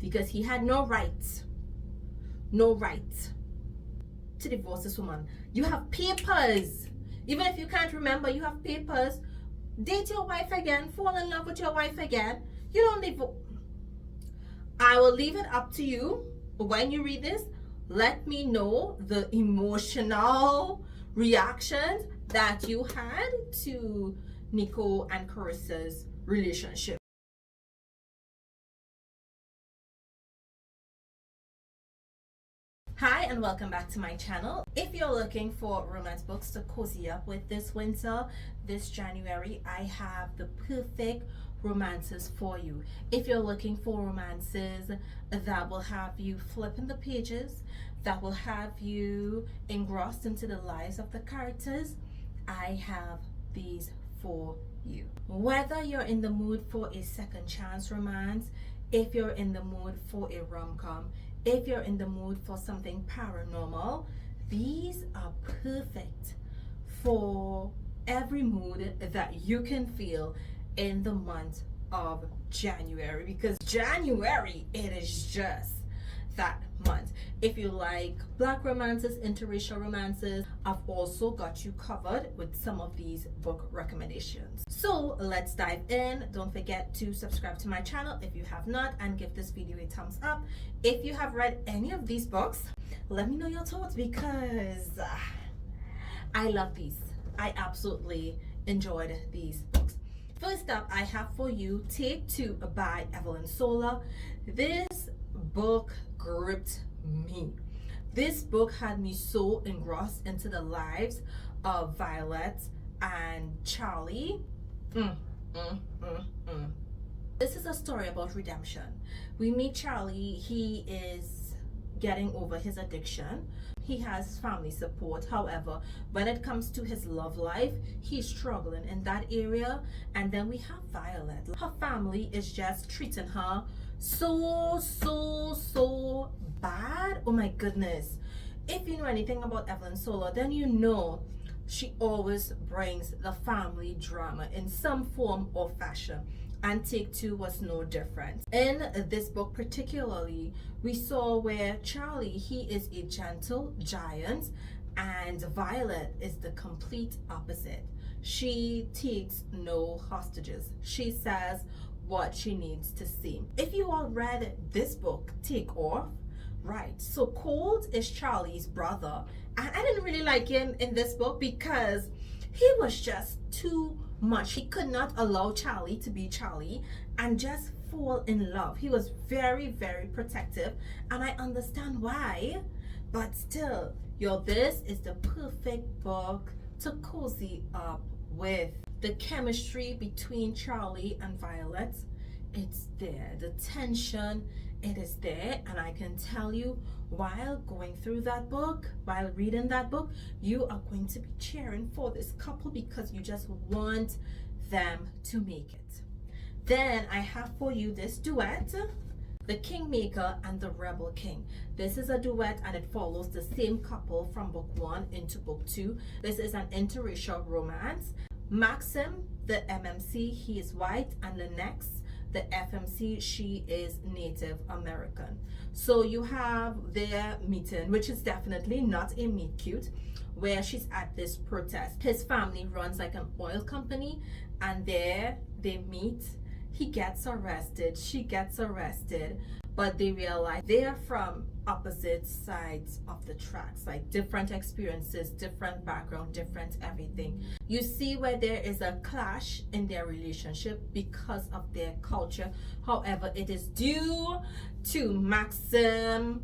because he had no right to divorce this woman. You have papers. Even if you can't remember, you have papers. Date your wife again, fall in love with your wife again. You don't need. I will leave it up to you. When you read this, let me know the emotional reactions that you had to Nico and Carissa's relationship. Hi and welcome back to my channel. If you're looking for romance books to cozy up with this winter, this January, I have the perfect romances for you. If you're looking for romances that will have you flipping the pages, that will have you engrossed into the lives of the characters, I have these for you. Whether you're in the mood for a second chance romance, if you're in the mood for a rom-com, if you're in the mood for something paranormal, these are perfect for every mood that you can feel in the month of January, because January, it is just that month. If you like black romances, interracial romances, I've also got you covered with some of these book recommendations. So let's dive in. Don't forget to subscribe to my channel if you have not, and give this video a thumbs up. If you have read any of these books, let me know your thoughts, because I love these. I absolutely enjoyed these books. First up, I have for you Take Two by Evelyn Sol. This book gripped me. This book had me so engrossed into the lives of Violet and Charlie. This is a story about redemption. We meet Charlie. He is getting over his addiction. He has family support. However, when it comes to his love life, he's struggling in that area. And then we have Violet. Her family is just treating her so bad. Oh my goodness. If you know anything about Evelyn Sol, then you know she always brings the family drama in some form or fashion, and Take Two was no different. In this book particularly, we saw where Charlie, he is a gentle giant, and Violet is the complete opposite. She takes no hostages. She says what she needs to see. If you all read this book, Take Off, right, so Colt is Charlie's brother, and I didn't really like him in this book because he was just too much. He could not allow Charlie to be Charlie and just fall in love. He was very protective, and I understand why, but still, this is the perfect book to cozy up with. The chemistry between Charlie and Violet, it's there. The tension, it is there. And I can tell you, while going through that book, while reading that book, you are going to be cheering for this couple because you just want them to make it. Then I have for you this duet, The Kingmaker and the Rebel King. This is a duet, and it follows the same couple from book 1 into book 2. This is an interracial romance. Maxim, the MMC, he is white, and Lennox, the FMC, she is Native American. So you have their meeting, which is definitely not a meet cute, where she's at this protest. His family runs like an oil company, and there they meet. He gets arrested, she gets arrested, but they realize they are from opposite sides of the tracks, like different experiences, different background, different everything. You see where there is a clash in their relationship because of their culture. However, it is due to Maxim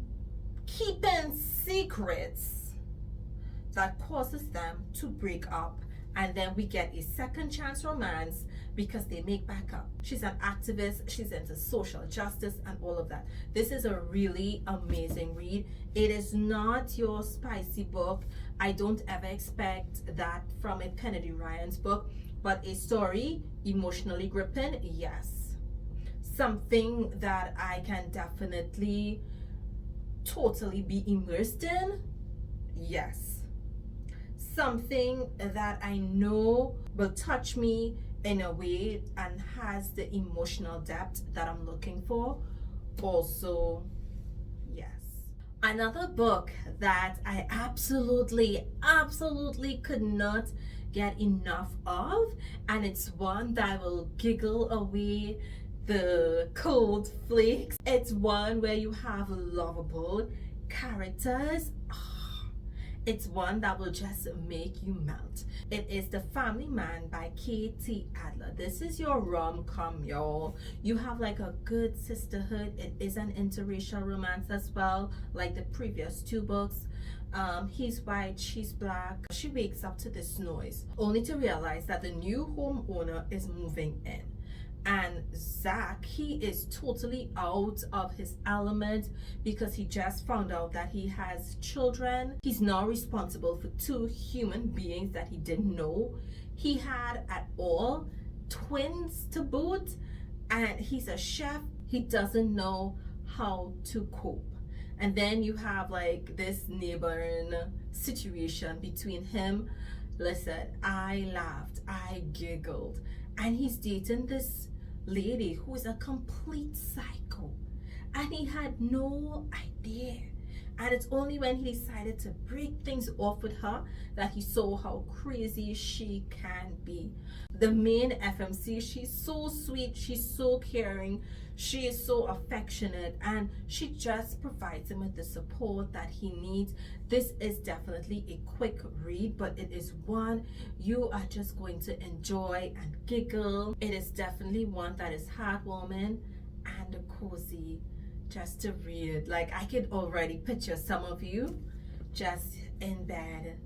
keeping secrets that causes them to break up, and then we get a second chance romance because they make back up. She's an activist, she's into social justice and all of that. This is a really amazing read. It is not your spicy book. I don't ever expect that from a Kennedy Ryan's book, but a story, emotionally gripping, yes. Something that I can definitely totally be immersed in, yes. Something that I know will touch me in a way and has the emotional depth that I'm looking for, also, yes. Another book that I absolutely could not get enough of, and it's one that will giggle away the cold flakes. It's one where you have lovable characters. It's one that will just make you melt. It is The Family Man by K.T. Adler. This is your rom-com, y'all. You have like a good sisterhood. It is an interracial romance as well, like the previous two books. He's white, she's black. She wakes up to this noise, only to realize that the new homeowner is moving in. And Zach, he is totally out of his element because he just found out that he has children. He's now responsible for 2 human beings that he didn't know he had at all, twins to boot, and he's a chef. He doesn't know how to cope. And then you have like this neighboring situation between him. Listen, I laughed, I giggled, and he's dating this lady who is a complete psycho, and he had no idea. And it's only when he decided to break things off with her that he saw how crazy she can be. The main FMC, she's so sweet, she's so caring, she is so affectionate, and she just provides him with the support that he needs. This is definitely a quick read, but it is one you are just going to enjoy and giggle. It is definitely one that is heartwarming and cozy just to read. Like, I could already picture some of you just in bed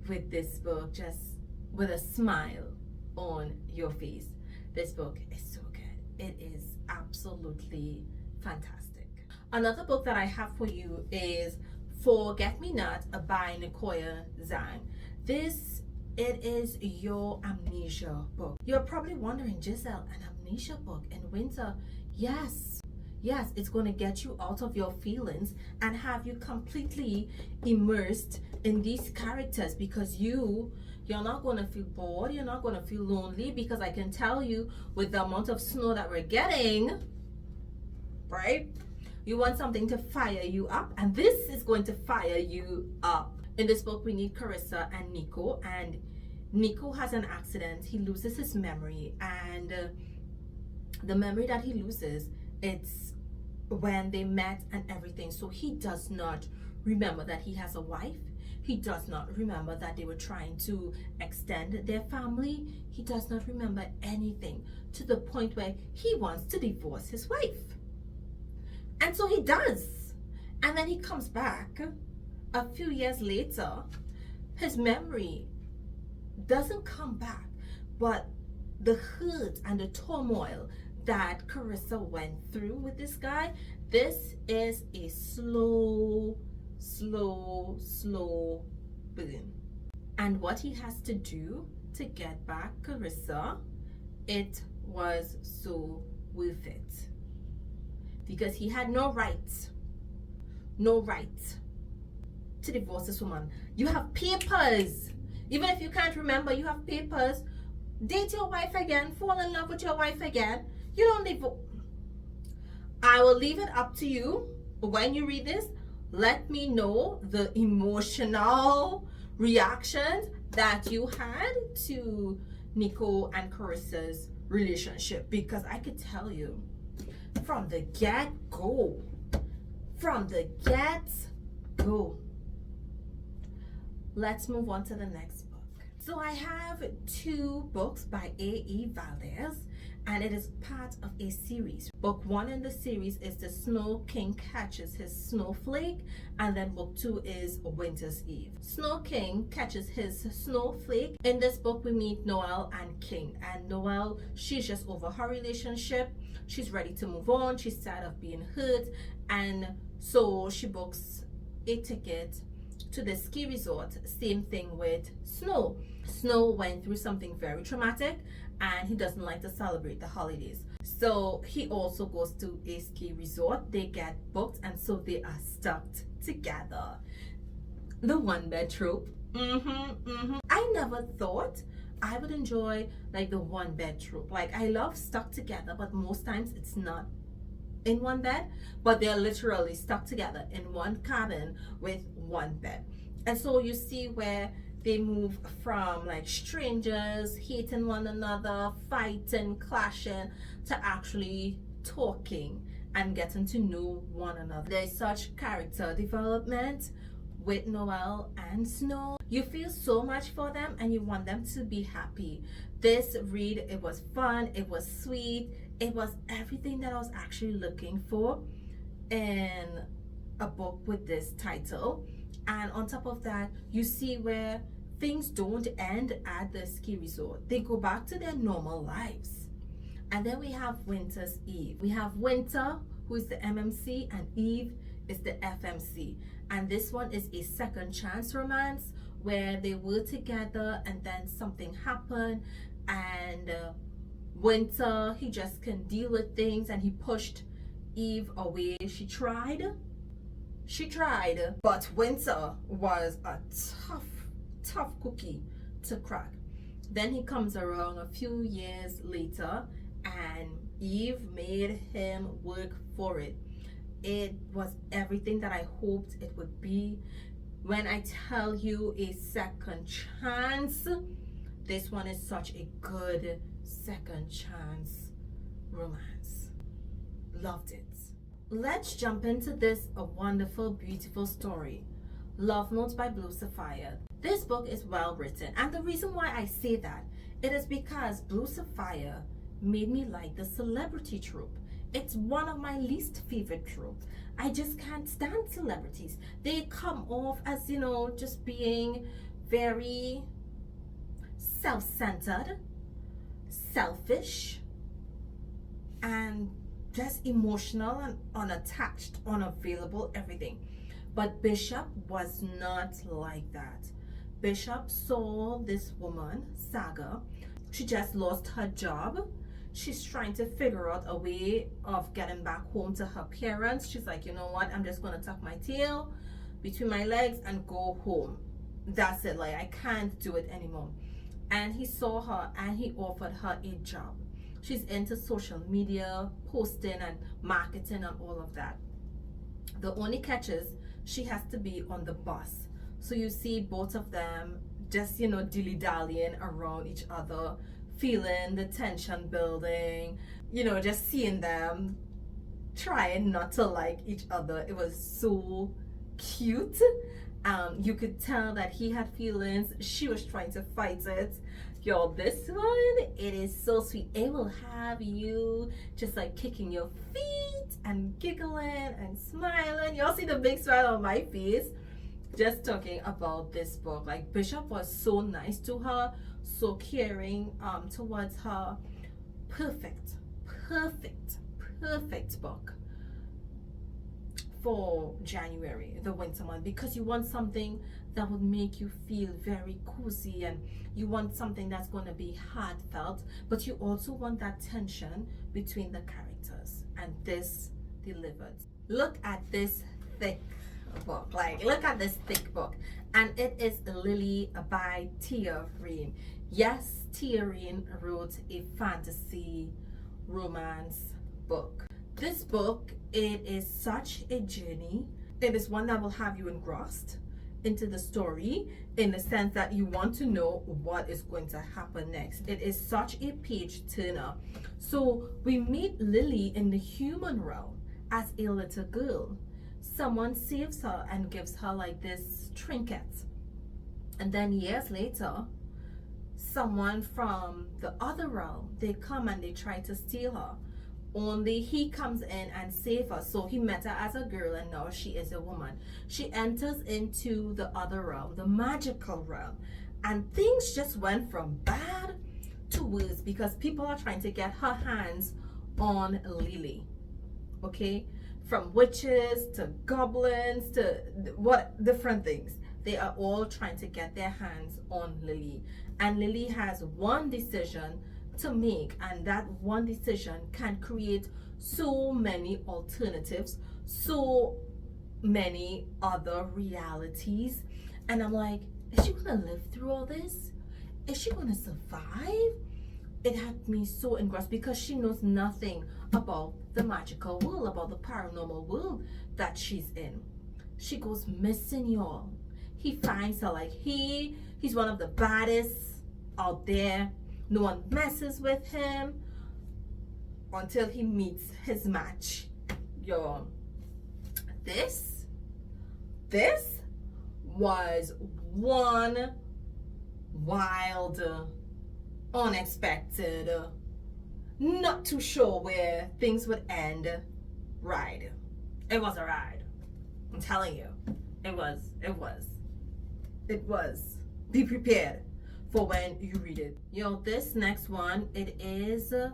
with this book, just with a smile on your face. This book is so good. It is absolutely fantastic. Another book that I have for you is Forget Me Not by NOA Zang. It is your amnesia book. You're probably wondering, Giselle, an amnesia book in winter? Yes, it's going to get you out of your feelings and have you completely immersed in these characters, because you're not going to feel bored, you're not going to feel lonely, because I can tell you, with the amount of snow that we're getting, right? You want something to fire you up, and this is going to fire you up. In this book, we need Carissa and Nico, and Nico has an accident. He loses his memory, and the memory that he loses, it's when they met and everything. So he does not remember that he has a wife. He does not remember that they were trying to extend their family. He does not remember anything, to the point where he wants to divorce his wife. And so he does. And then he comes back a few years later. His memory doesn't come back, but the hurt and the turmoil that Carissa went through with this guy, this is a slow burn. And what he has to do to get back Carissa, it was so worth it, because he had no right to divorce this woman. You have papers. Even if you can't remember, you have papers. Date your wife again, fall in love with your wife again. You don't divorce. I will leave it up to you. When you read this, let me know the emotional reactions that you had to Nico and Carissa's relationship, because I could tell you from the get-go, let's move on to the next book. So I have 2 books by A.E. Valdez, and it is part of a series. Book 1 in the series is The Snow King Catches His Snowflake, and then book 2 is Winter's Eve. Snow King catches his snowflake. In this book, we meet Noel and King. And Noel, she's just over her relationship. She's ready to move on. She's tired of being hurt, and so she books a ticket to the ski resort. Same thing with Snow. Snow went through something very traumatic, and he doesn't like to celebrate the holidays. So he also goes to a ski resort. They get booked, and so they are stuck together. The one bed trope. I never thought I would enjoy like the one bed trope. Like, I love stuck together, but most times it's not in one bed, but they're literally stuck together in one cabin with one bed. And so you see where they move from like strangers hating one another, fighting, clashing, to actually talking and getting to know one another. There's such character development with Noel and Snow. You feel so much for them and you want them to be happy. This read, it was fun, it was sweet, it was everything that I was actually looking for in a book with this title. And on top of that, you see where things don't end at the ski resort. They go back to their normal lives. And then we have Winter's Eve. We have Winter, who is the MMC, and Eve is the FMC. And this one is a second chance romance where they were together and then something happened, and Winter, he just can deal with things, and he pushed Eve away. She tried, but Winter was a tough cookie to crack. Then he comes around a few years later and Eve made him work for it. It was everything that I hoped it would be. When I tell you a second chance, this one is such a good second chance romance. Loved it. Let's jump into this a wonderful, beautiful story. Love Notes by Blue Safire. This book is well written, and the reason why I say that, it is because Blue Safire made me like the celebrity trope. It's one of my least favorite tropes. I just can't stand celebrities. They come off as, you know, just being very self-centered, selfish, and just emotional and unattached, unavailable, everything. But Bishop was not like that. Bishop saw this woman, Saga. She just lost her job. She's trying to figure out a way of getting back home to her parents. She's like, you know what? I'm just going to tuck my tail between my legs and go home. That's it. Like, I can't do it anymore. And he saw her and he offered her a job. She's into social media, posting and marketing and all of that. The only catch is she has to be on the bus. So you see both of them just, you know, dilly-dallying around each other, feeling the tension building, you know, just seeing them trying not to like each other. It was so cute. You could tell that he had feelings. She was trying to fight it. Yo, this one, it is so sweet. It will have you just like kicking your feet and giggling and smiling. Y'all see the big smile on my face just talking about this book. Like, Bishop was so nice to her, so caring towards her. Perfect book for January, the winter month, because you want something that would make you feel very cozy, and you want something that's going to be heartfelt, but you also want that tension between the characters, and this delivered. Look at this thick book. Like, look at this thick book, and it is Lily by Tia Rein. Yes, Tia Rein wrote a fantasy romance book. This book, it is such a journey. It is one that will have you engrossed into the story, in the sense that you want to know what is going to happen next. It is such a page turner. So we meet Lily in the human realm as a little girl. Someone saves her and gives her like this trinket, and then years later, someone from the other realm, they come and they try to steal her. Only he comes in and saves her. So he met her as a girl and now she is a woman. She enters into the other realm, the magical realm, and things just went from bad to worse because people are trying to get her hands on Lily. Okay, from witches to goblins to what different things, they are all trying to get their hands on Lily, and Lily has one decision to make, and that one decision can create so many alternatives, so many other realities. And I'm like, is she gonna live through all this? Is she gonna survive? It had me so engrossed because she knows nothing about the magical world, about the paranormal world that she's in. She goes missing, y'all. He finds her like he's one of the baddest out there. No one messes with him until he meets his match. Y'all, this was one wild, unexpected, not too sure where things would end ride. It was a ride. I'm telling you. It was. Be prepared for when you read it. This next one, it is a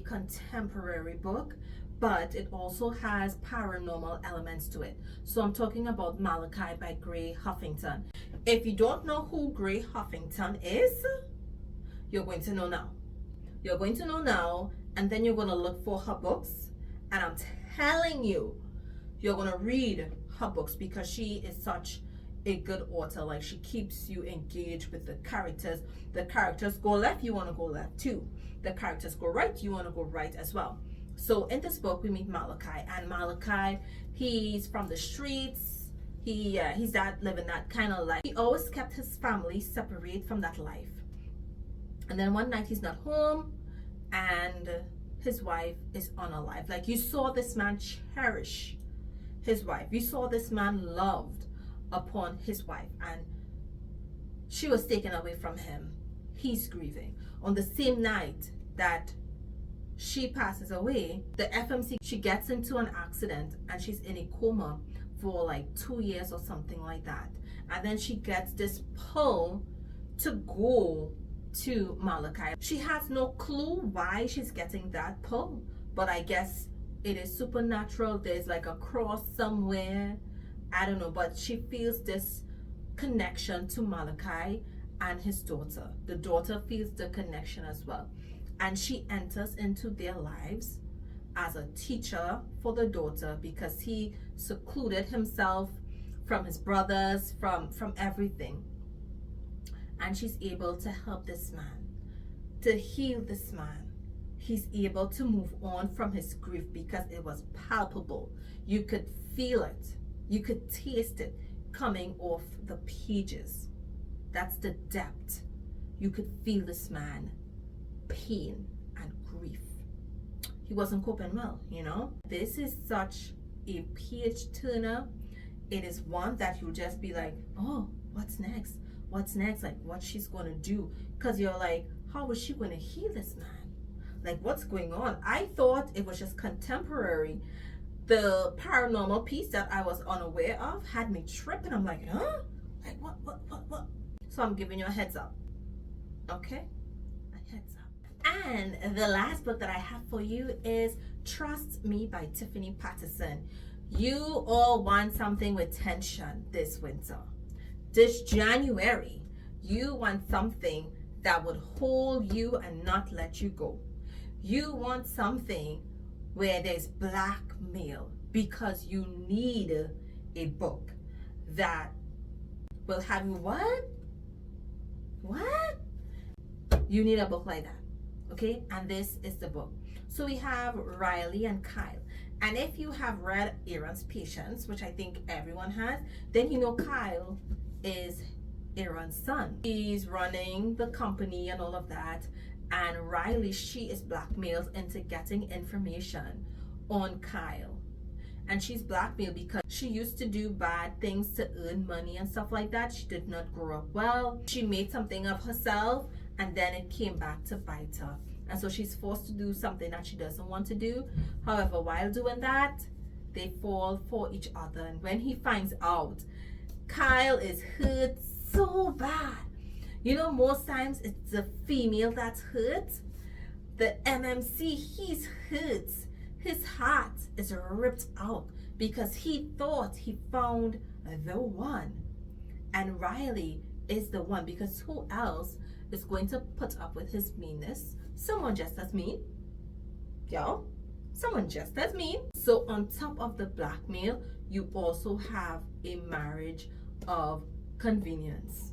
contemporary book, but it also has paranormal elements to it. So I'm talking about Malachi by Gray Huffington. If you don't know who Gray Huffington is, you're going to know now. You're going to know now, and then you're going to look for her books. And I'm telling you, you're going to read her books because she is such a good author. Like, she keeps you engaged with the characters. The characters go left, you want to go left too. The characters go right, you want to go right as well. So in this book, we meet Malachi, and Malachi, he's from the streets. He's that living that kind of life. He always kept his family separate from that life. And then one night he's not home, and his wife is unalive. Like, you saw this man cherish his wife. You saw this man loved upon his wife, and she was taken away from him. He's grieving. On the same night that she passes away, the FMC, she gets into an accident and she's in a coma for like 2 years or something like that. And then she gets this pull to go to Malachi. She has no clue why she's getting that pull, but I guess it is supernatural. There's like a cross somewhere, I don't know, but she feels this connection to Malachi and his daughter. The daughter feels the connection as well, and she enters into their lives as a teacher for the daughter because he secluded himself from his brothers, from everything. And she's able to help this man, to heal this man. He's able to move on from his grief because it was palpable. You could feel it. You could taste it coming off the pages. That's the depth. You could feel this man pain and grief. He wasn't coping well, This is such a page turner. It is one that you'll just be like, oh, what's next? What's next? Like, what she's going to do? Because you're like, how is she going to heal this man? Like, what's going on? I thought it was just contemporary. The paranormal piece that I was unaware of had me tripping. I'm like, huh? Like, what? So I'm giving you a heads up. Okay? A heads up. And the last book that I have for you is Trust Me by Tiffany Patterson. You all want something with tension this winter. This January, you want something that would hold you and not let you go. You want something where there's blackmail because you need a book that will have you what? You need a book like that, okay? And this is the book. So we have Riley and Kyle. And if you have read Aaron's Patience, which I think everyone has, then you know Kyle is Aaron's son. He's running the company and all of that. And Riley, she is blackmailed into getting information on Kyle. And she's blackmailed because she used to do bad things to earn money and stuff like that. She did not grow up well. She made something of herself, and then it came back to bite her. And so she's forced to do something that she doesn't want to do. However, while doing that, they fall for each other. And when he finds out, Kyle is hurt so bad. Most times it's the female that's hurt. The MMC, he's hurt. His heart is ripped out because he thought he found the one. And Riley is the one, because who else is going to put up with his meanness? Someone just as mean. Someone just as mean. So on top of the blackmail, you also have a marriage of convenience.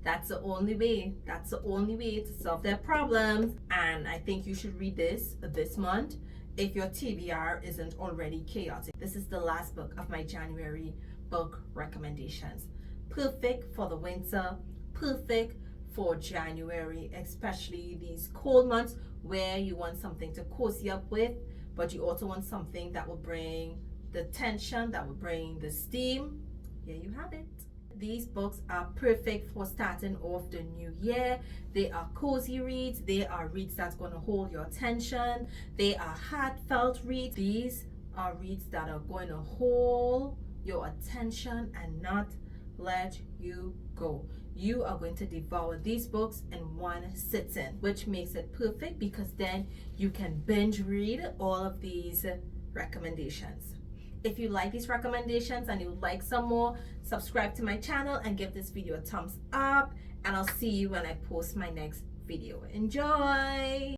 That's the only way. That's the only way to solve their problems. And I think you should read this month if your TBR isn't already chaotic. This is the last book of my January book recommendations. Perfect for the winter, perfect for January, especially these cold months where you want something to cozy up with, but you also want something that will bring the tension, that will bring the steam. Here you have it. These books are perfect for starting off the new year. They are cozy reads. They are reads that's going to hold your attention. They are heartfelt reads. These are reads that are going to hold your attention and not let you go. You are going to devour these books in one sitting, which makes it perfect because then you can binge read all of these recommendations. If you like these recommendations and you would like some more, subscribe to my channel and give this video a thumbs up, and I'll see you when I post my next video. Enjoy!